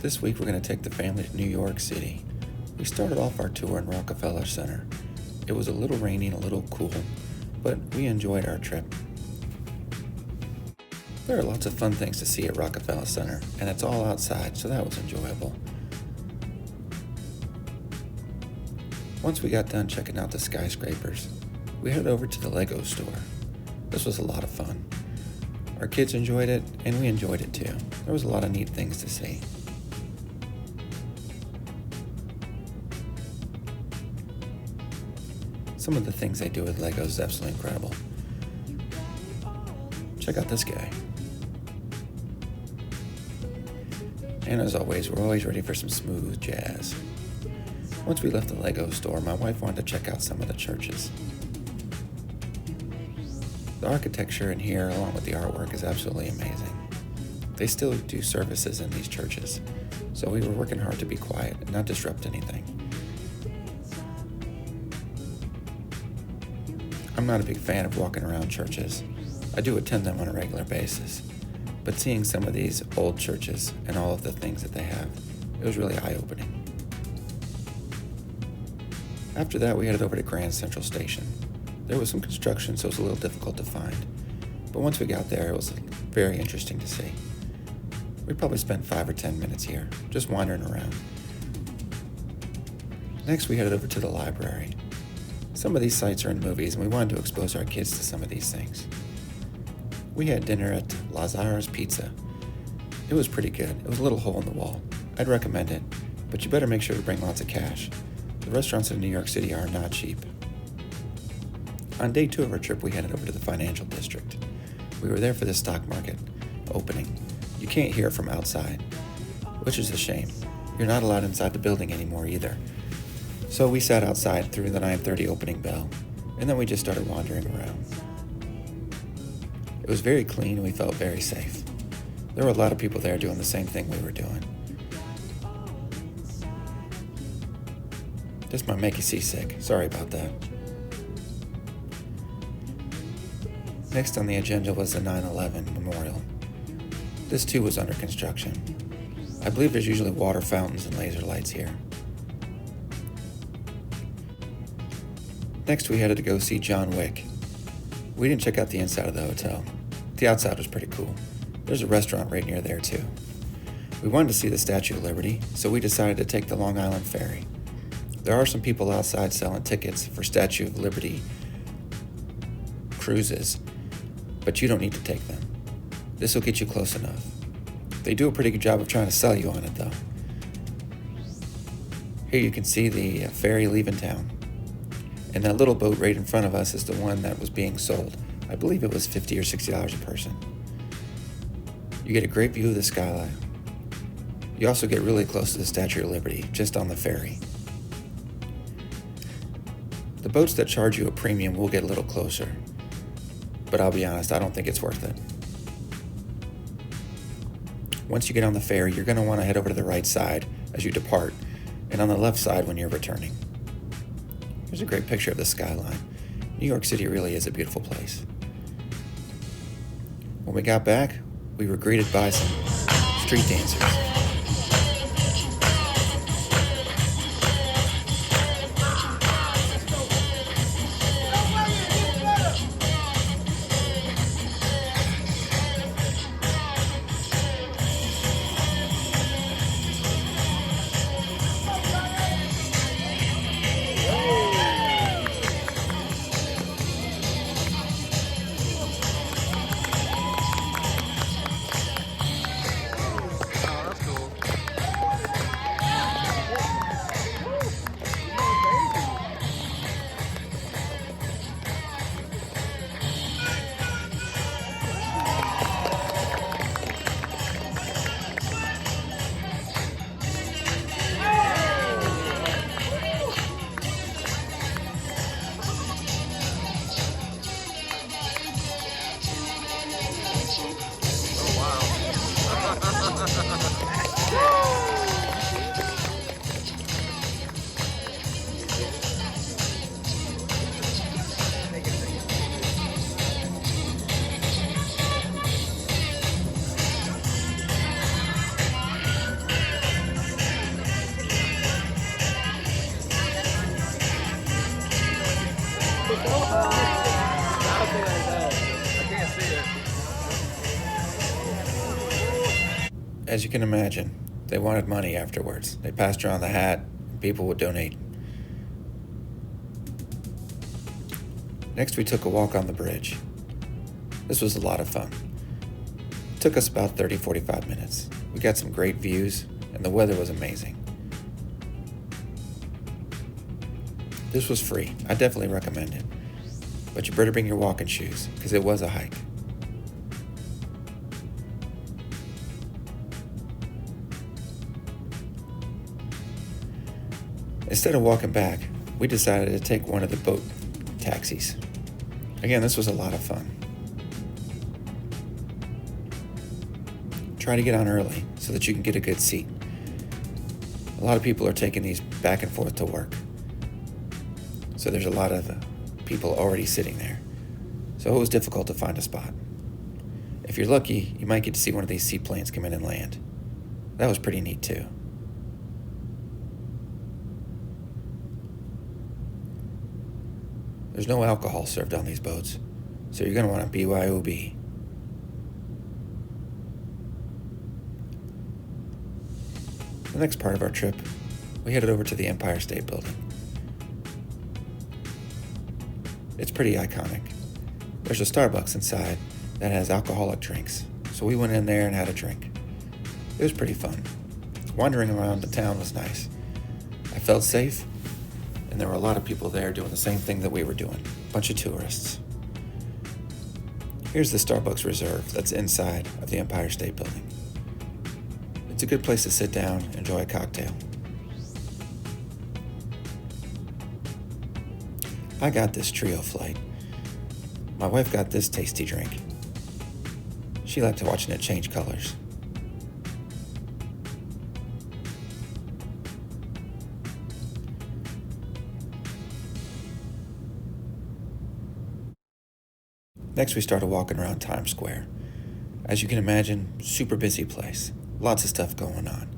This week we're going to take the family to New York City. We started off our tour in Rockefeller Center. It was a little rainy and a little cool, but we enjoyed our trip. There are lots of fun things to see at Rockefeller Center, and it's all outside, so that was enjoyable. Once we got done checking out the skyscrapers, we headed over to the Lego store. This was a lot of fun. Our kids enjoyed it, and we enjoyed it too. There was a lot of neat things to see. Some of the things they do with Legos is absolutely incredible. Check out this guy. And as always, we're always ready for some smooth jazz. Once we left the Lego store, my wife wanted to check out some of the churches. The architecture in here, along with the artwork, is absolutely amazing. They still do services in these churches, so we were working hard to be quiet and not disrupt anything. I'm not a big fan of walking around churches. I do attend them on a regular basis, but seeing some of these old churches and all of the things that they have, it was really eye-opening. After that, we headed over to Grand Central Station. There was some construction, so it was a little difficult to find, but once we got there, it was very interesting to see. We probably spent 5 or 10 minutes here, just wandering around. Next, we headed over to the library. Some of these sites are in movies, and we wanted to expose our kids to some of these things. We had dinner at Lazar's Pizza. It was pretty good. It was a little hole in the wall. I'd recommend it, but you better make sure to bring lots of cash. The restaurants in New York City are not cheap. On day 2 of our trip, we headed over to the financial district. We were there for the stock market opening. You can't hear it from outside, which is a shame. You're not allowed inside the building anymore either. So we sat outside through the 9:30 opening bell, and then we just started wandering around. It was very clean and we felt very safe. There were a lot of people there doing the same thing we were doing. This might make you seasick. Sorry about that. Next on the agenda was the 9/11 memorial. This too was under construction. I believe there's usually water fountains and laser lights here. Next, we headed to go see John Wick. We didn't check out the inside of the hotel. The outside was pretty cool. There's a restaurant right near there too. We wanted to see the Statue of Liberty, so we decided to take the Long Island Ferry. There are some people outside selling tickets for Statue of Liberty cruises, but you don't need to take them. This will get you close enough. They do a pretty good job of trying to sell you on it though. Here you can see the ferry leaving town. And that little boat right in front of us is the one that was being sold. I believe it was $50 or $60 a person. You get a great view of the skyline. You also get really close to the Statue of Liberty, just on the ferry. The boats that charge you a premium will get a little closer, but I'll be honest, I don't think it's worth it. Once you get on the ferry, you're going to want to head over to the right side as you depart, and on the left side when you're returning. Here's a great picture of the skyline. New York City really is a beautiful place. When we got back, we were greeted by some street dancers. As you can imagine, they wanted money afterwards. They passed around the hat, and people would donate. Next, we took a walk on the bridge. This was a lot of fun. It took us about 30-45 minutes. We got some great views, and the weather was amazing. This was free. I definitely recommend it. But you better bring your walking shoes, because it was a hike. Instead of walking back, we decided to take one of the boat taxis. Again, this was a lot of fun. Try to get on early so that you can get a good seat. A lot of people are taking these back and forth to work. So there's a lot of people already sitting there. So it was difficult to find a spot. If you're lucky, you might get to see one of these seaplanes come in and land. That was pretty neat too. There's no alcohol served on these boats, so you're going to want to BYOB. The next part of our trip, we headed over to the Empire State Building. It's pretty iconic. There's a Starbucks inside that has alcoholic drinks, so we went in there and had a drink. It was pretty fun. Wandering around the town was nice. I felt safe, and there were a lot of people there doing the same thing that we were doing. A bunch of tourists. Here's the Starbucks Reserve that's inside of the Empire State Building. It's a good place to sit down, enjoy a cocktail. I got this trio flight. My wife got this tasty drink. She liked watching it change colors. Next, we started walking around Times Square. As you can imagine, super busy place. Lots of stuff going on.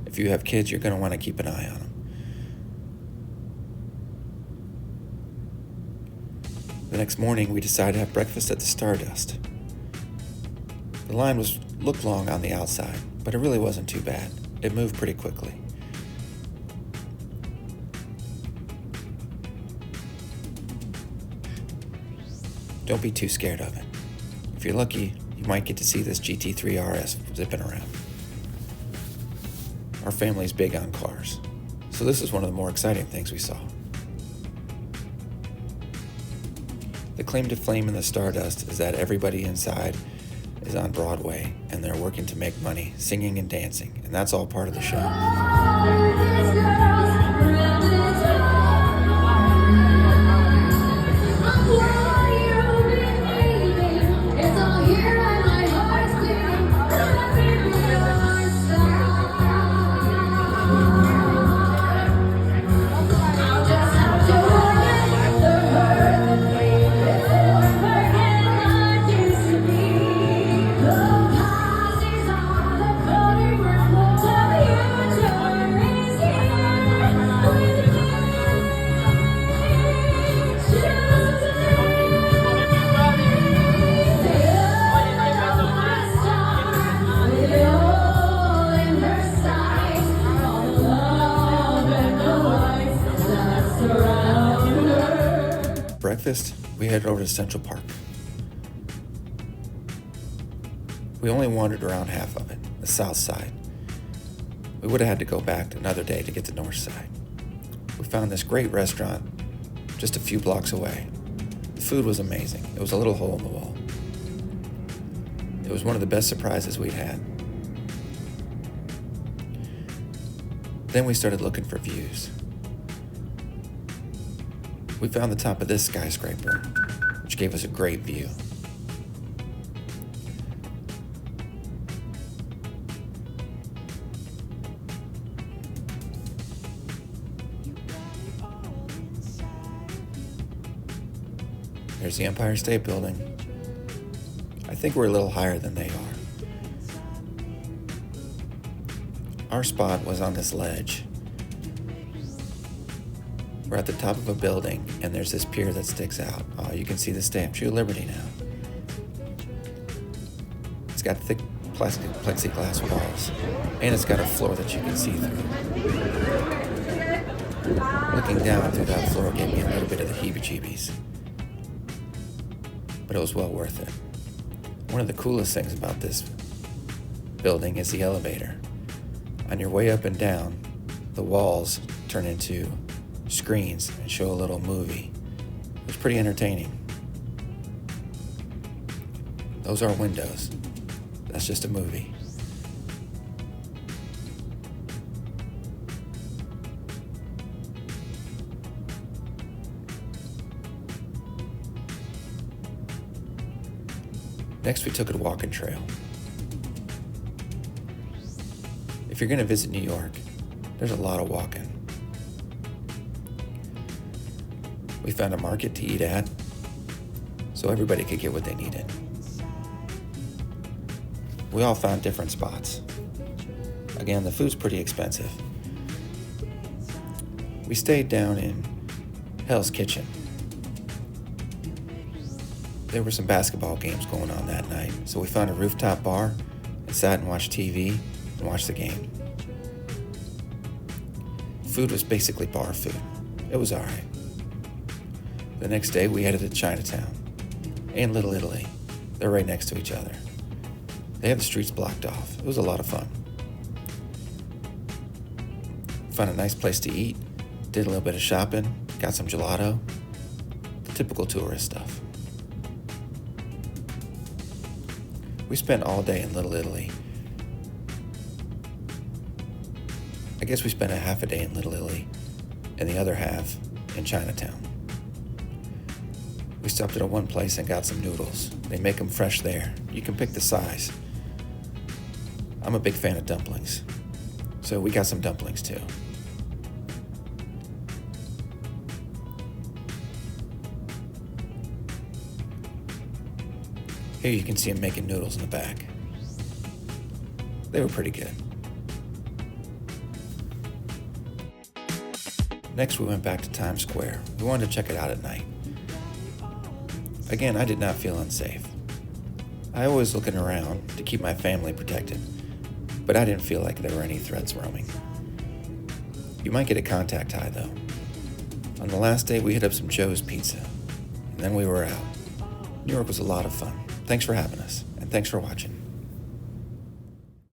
If you have kids, you're going to want to keep an eye on them. The next morning, we decided to have breakfast at the Stardust. The line looked long on the outside, but it really wasn't too bad. It moved pretty quickly. Don't be too scared of it. If you're lucky, you might get to see this GT3 RS zipping around. Our family's big on cars, so this is one of the more exciting things we saw. The claim to fame in the Stardust is that everybody inside is on Broadway and they're working to make money, singing and dancing, and that's all part of the show. Breakfast, we headed over to Central Park. We only wandered around half of it, the south side. We would have had to go back another day to get the north side. We found this great restaurant just a few blocks away. The food was amazing. It was a little hole in the wall. It was one of the best surprises we'd had. Then we started looking for views. We found the top of this skyscraper, which gave us a great view. There's the Empire State Building. I think we're a little higher than they are. Our spot was on this ledge. We're at the top of a building, and there's this pier that sticks out. You can see the Statue of Liberty now. It's got thick plexiglass walls, and it's got a floor that you can see through. Looking down through that floor gave me a little bit of the heebie-jeebies, but it was well worth it. One of the coolest things about this building is the elevator. On your way up and down, the walls turn into screens and show a little movie. It was pretty entertaining. Those are windows. That's just a movie. Next, we took a walking trail. If you're going to visit New York, there's a lot of walking. We found a market to eat at, so everybody could get what they needed. We all found different spots. Again, the food's pretty expensive. We stayed down in Hell's Kitchen. There were some basketball games going on that night, so we found a rooftop bar and sat and watched TV and watched the game. Food was basically bar food. It was all right. The next day, we headed to Chinatown and Little Italy. They're right next to each other. They have the streets blocked off. It was a lot of fun. Found a nice place to eat, did a little bit of shopping, got some gelato, the typical tourist stuff. We spent all day in Little Italy. I guess we spent a half a day in Little Italy and the other half in Chinatown. We stopped at one place and got some noodles. They make them fresh there. You can pick the size. I'm a big fan of dumplings, so we got some dumplings too. Here you can see them making noodles in the back. They were pretty good. Next, we went back to Times Square. We wanted to check it out at night. Again, I did not feel unsafe. I always looking around to keep my family protected, but I didn't feel like there were any threats roaming. You might get a contact high though. On the last day, we hit up some Joe's Pizza, and then we were out. New York was a lot of fun. Thanks for having us, and thanks for watching.